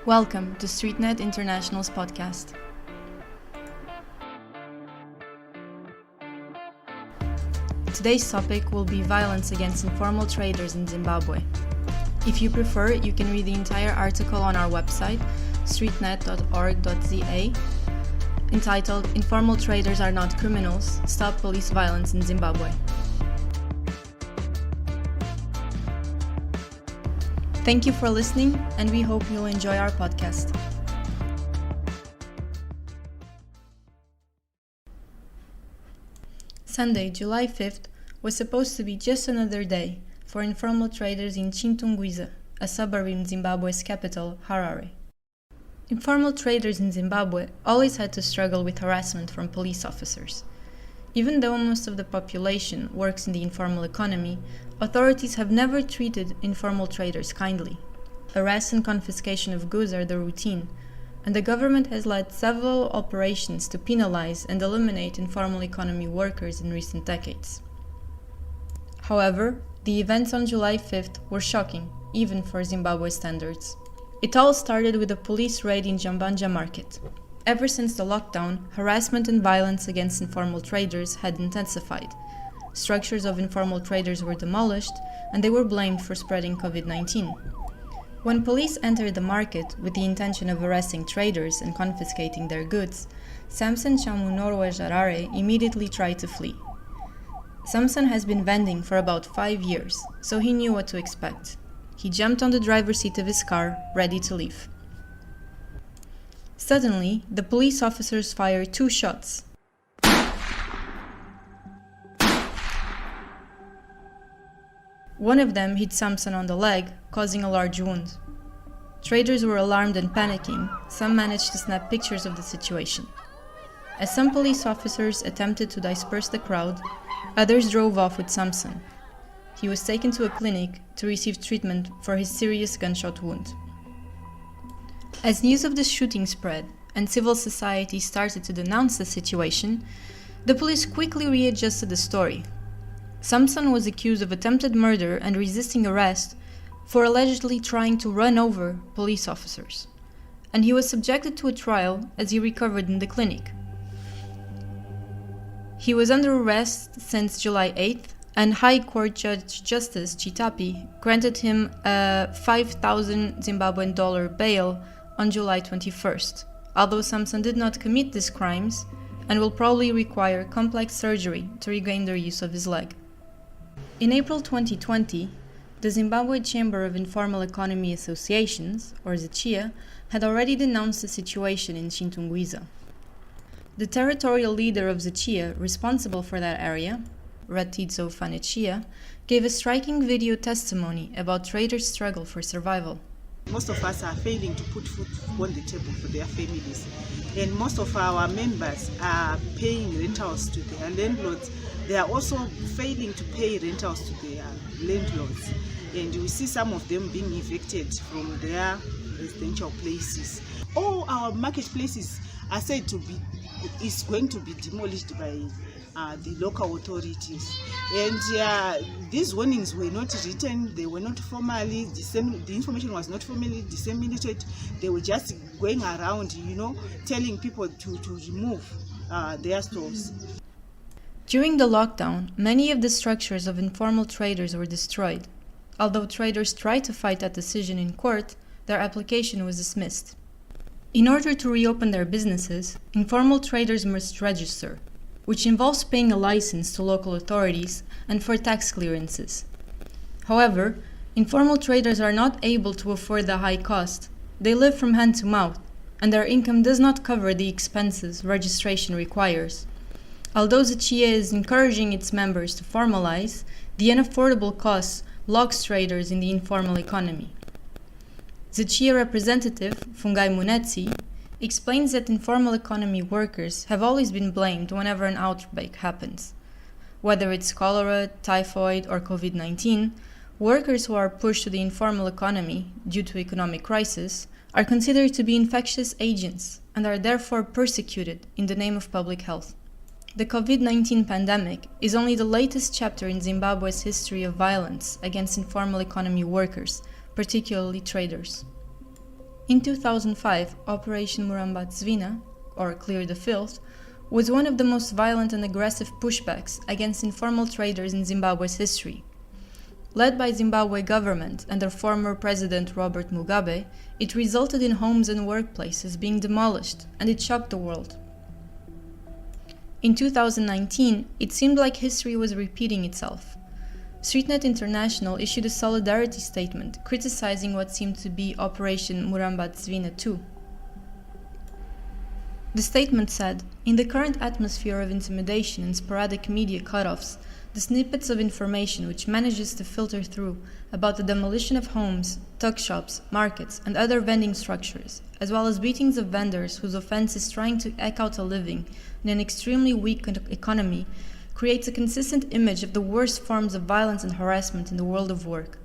Welcome to StreetNet International's podcast. Today's topic will be violence against informal traders in Zimbabwe. If you prefer, you can read the entire article on our website, streetnet.org.za, entitled Informal Traders Are Not Criminals, Stop Police Violence in Zimbabwe. Thank you for listening, and we hope you'll enjoy our podcast. Sunday, July 5th, was supposed to be just another day for informal traders in Chintungwiza, a suburb in Zimbabwe's capital, Harare. Informal traders in Zimbabwe always had to struggle with harassment from police officers. Even though most of the population works in the informal economy, authorities have never treated informal traders kindly. Arrest and confiscation of goods are the routine, and the government has led several operations to penalize and eliminate informal economy workers in recent decades. However, the events on July 5th were shocking, even for Zimbabwe standards. It all started with a police raid in Jambanja market. Ever since the lockdown, harassment and violence against informal traders had intensified. Structures of informal traders were demolished, and they were blamed for spreading COVID-19. When police entered the market with the intention of arresting traders and confiscating their goods, Samson Chamunorwe Jarare immediately tried to flee. Samson has been vending for about 5 years, so he knew what to expect. He jumped on the driver's seat of his car, ready to leave. Suddenly, the police officers fired 2 shots. One of them hit Samson on the leg, causing a large wound. Traders were alarmed and panicking. Some managed to snap pictures of the situation. As some police officers attempted to disperse the crowd, others drove off with Samson. He was taken to a clinic to receive treatment for his serious gunshot wound. As news of the shooting spread and civil society started to denounce the situation, the police quickly readjusted the story. Samson was accused of attempted murder and resisting arrest for allegedly trying to run over police officers, and he was subjected to a trial as he recovered in the clinic. He was under arrest since July 8th, and High Court Judge Justice Chitapi granted him a 5,000 Zimbabwean dollar bail on July 21st, although Samson did not commit these crimes and will probably require complex surgery to regain the use of his leg. In April 2020, the Zimbabwe Chamber of Informal Economy Associations, or ZCIEA, had already denounced the situation in Chintungwiza. The territorial leader of ZCIEA, responsible for that area, Ratidzo Fanechia, gave a striking video testimony about traders' struggle for survival. Most of us are failing to put food on the table for their families, and most of our members are paying rentals to their landlords. They are also failing to pay rentals to their landlords, and we see some of them being evicted from their residential places. All our marketplaces are said to be going to be demolished by the local authorities, and these warnings were not written, they were not formally the information was not formally disseminated. They were just going around, telling people to remove their stores. During the lockdown, many of the structures of informal traders were destroyed. Although traders tried to fight that decision in court, their application was dismissed. In order to reopen their businesses, informal traders must register, which involves paying a license to local authorities and for tax clearances. However, informal traders are not able to afford the high cost. They live from hand to mouth, and their income does not cover the expenses registration requires. Although ZCIEA is encouraging its members to formalize, the unaffordable costs locks traders in the informal economy. ZCIEA representative Fungai Munetsi explains that informal economy workers have always been blamed whenever an outbreak happens. Whether it's cholera, typhoid, or COVID-19, workers who are pushed to the informal economy due to economic crisis are considered to be infectious agents and are therefore persecuted in the name of public health. The COVID-19 pandemic is only the latest chapter in Zimbabwe's history of violence against informal economy workers, particularly traders. In 2005, Operation Murambatsvina, or Clear the Filth, was one of the most violent and aggressive pushbacks against informal traders in Zimbabwe's history. Led by Zimbabwe government under former President Robert Mugabe, it resulted in homes and workplaces being demolished, and it shocked the world. In 2019, it seemed like history was repeating itself. StreetNet International issued a solidarity statement criticizing what seemed to be Operation Murambatsvina 2. The statement said, "In the current atmosphere of intimidation and sporadic media cutoffs, the snippets of information which manages to filter through about the demolition of homes, tuck shops, markets, and other vending structures, as well as beatings of vendors whose offense is trying to eke out a living in an extremely weak economy, creates a consistent image of the worst forms of violence and harassment in the world of work.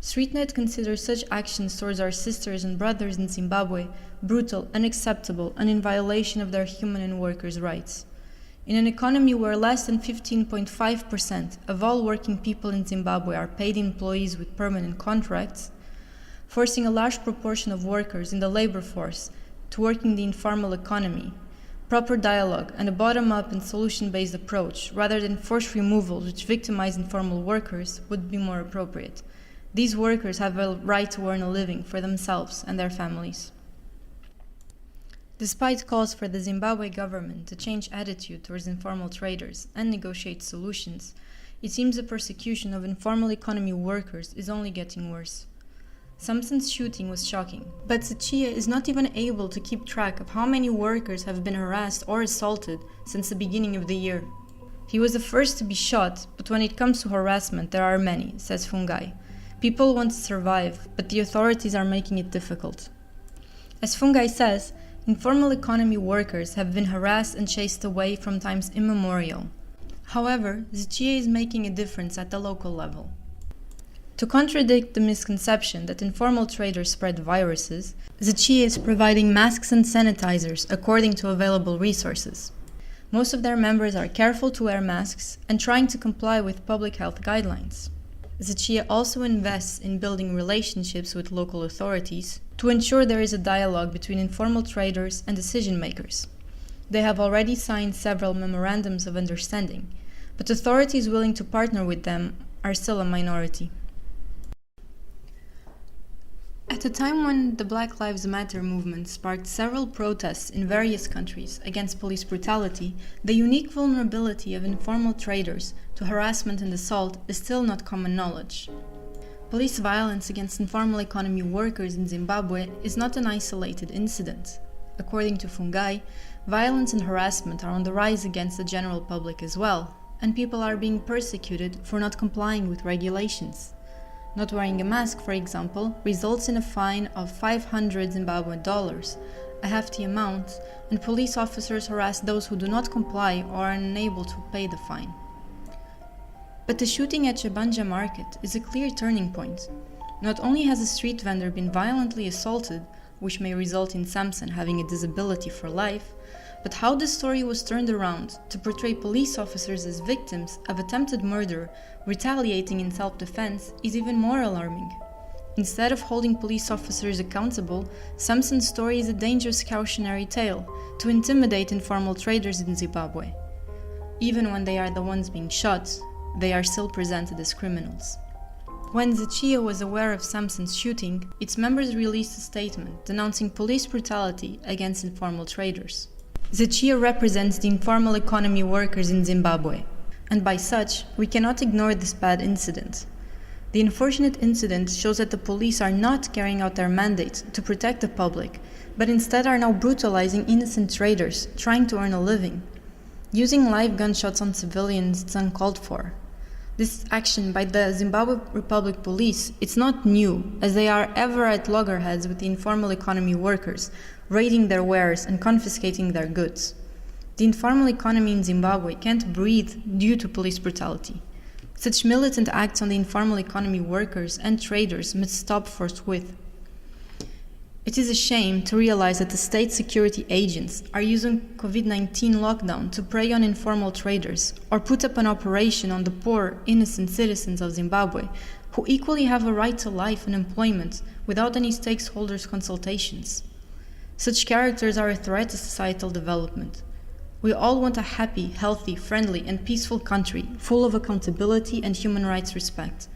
StreetNet considers such actions towards our sisters and brothers in Zimbabwe brutal, unacceptable, and in violation of their human and workers' rights. In an economy where less than 15.5% of all working people in Zimbabwe are paid employees with permanent contracts, forcing a large proportion of workers in the labor force to work in the informal economy, proper dialogue and a bottom-up and solution-based approach, rather than forced removals which victimize informal workers, would be more appropriate. These workers have a right to earn a living for themselves and their families." Despite calls for the Zimbabwe government to change attitude towards informal traders and negotiate solutions, it seems the persecution of informal economy workers is only getting worse. Samson's shooting was shocking, but ZCIEA is not even able to keep track of how many workers have been harassed or assaulted since the beginning of the year. He was the first to be shot, but when it comes to harassment, there are many, says Fungai. People want to survive, but the authorities are making it difficult. As Fungai says, informal economy workers have been harassed and chased away from times immemorial. However, ZCIEA is making a difference at the local level. To contradict the misconception that informal traders spread viruses, ZCIEA is providing masks and sanitizers according to available resources. Most of their members are careful to wear masks and trying to comply with public health guidelines. ZCIEA also invests in building relationships with local authorities to ensure there is a dialogue between informal traders and decision makers. They have already signed several memorandums of understanding, but authorities willing to partner with them are still a minority. At a time when the Black Lives Matter movement sparked several protests in various countries against police brutality, the unique vulnerability of informal traders to harassment and assault is still not common knowledge. Police violence against informal economy workers in Zimbabwe is not an isolated incident. According to Fungai, violence and harassment are on the rise against the general public as well, and people are being persecuted for not complying with regulations. Not wearing a mask, for example, results in a fine of 500 Zimbabwean dollars, a hefty amount, and police officers harass those who do not comply or are unable to pay the fine. But the shooting at Chebanja Market is a clear turning point. Not only has a street vendor been violently assaulted, which may result in Samson having a disability for life, but how this story was turned around to portray police officers as victims of attempted murder retaliating in self-defense is even more alarming. Instead of holding police officers accountable, Samson's story is a dangerous cautionary tale to intimidate informal traders in Zimbabwe. Even when they are the ones being shot, they are still presented as criminals. When ZCIEA was aware of Samson's shooting, its members released a statement denouncing police brutality against informal traders. ZCIEA represents the informal economy workers in Zimbabwe, and by such, we cannot ignore this bad incident. The unfortunate incident shows that the police are not carrying out their mandate to protect the public, but instead are now brutalizing innocent traders trying to earn a living. Using live gunshots on civilians is uncalled for. This action by the Zimbabwe Republic Police is not new, as they are ever at loggerheads with the informal economy workers, raiding their wares and confiscating their goods. The informal economy in Zimbabwe can't breathe due to police brutality. Such militant acts on the informal economy workers and traders must stop forthwith. It is a shame to realize that the state security agents are using COVID-19 lockdown to prey on informal traders or put up an operation on the poor, innocent citizens of Zimbabwe who equally have a right to life and employment without any stakeholders' consultations. Such characters are a threat to societal development. We all want a happy, healthy, friendly, and peaceful country full of accountability and human rights respect.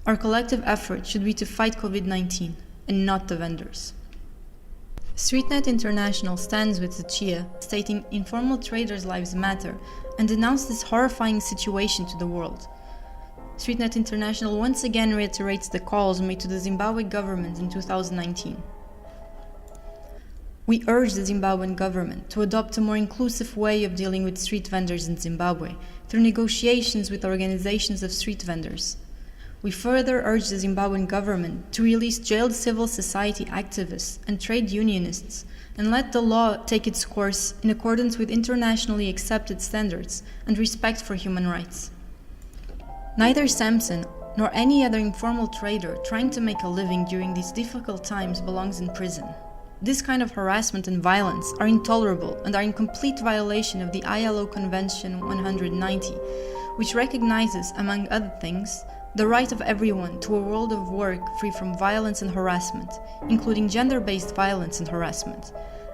Our collective effort should be to fight COVID-19 and not the vendors. StreetNet International stands with ZCIEA, stating informal traders' lives matter, and denounce this horrifying situation to the world. StreetNet International once again reiterates the calls made to the Zimbabwe government in 2019. We urge the Zimbabwean government to adopt a more inclusive way of dealing with street vendors in Zimbabwe through negotiations with organizations of street vendors. We further urge the Zimbabwean government to release jailed civil society activists and trade unionists and let the law take its course in accordance with internationally accepted standards and respect for human rights. Neither Samson nor any other informal trader trying to make a living during these difficult times belongs in prison. This kind of harassment and violence are intolerable and are in complete violation of the ILO Convention 190, which recognizes, among other things, the right of everyone to a world of work free from violence and harassment, including gender-based violence and harassment,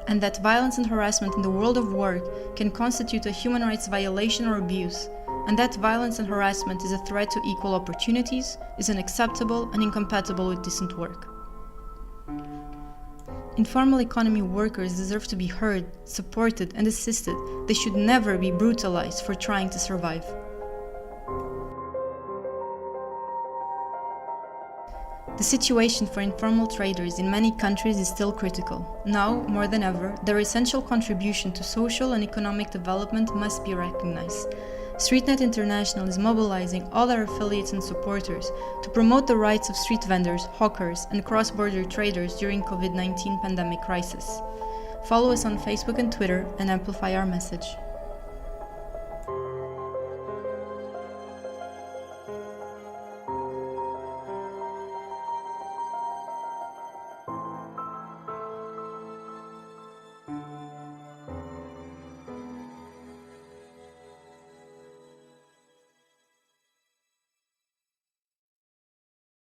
and that violence and harassment in the world of work can constitute a human rights violation or abuse, and that violence and harassment is a threat to equal opportunities, is unacceptable and incompatible with decent work. Informal economy workers deserve to be heard, supported, and assisted. They should never be brutalized for trying to survive. The situation for informal traders in many countries is still critical. Now, more than ever, their essential contribution to social and economic development must be recognized. StreetNet International is mobilizing all our affiliates and supporters to promote the rights of street vendors, hawkers, and cross-border traders during COVID-19 pandemic crisis. Follow us on Facebook and Twitter and amplify our message.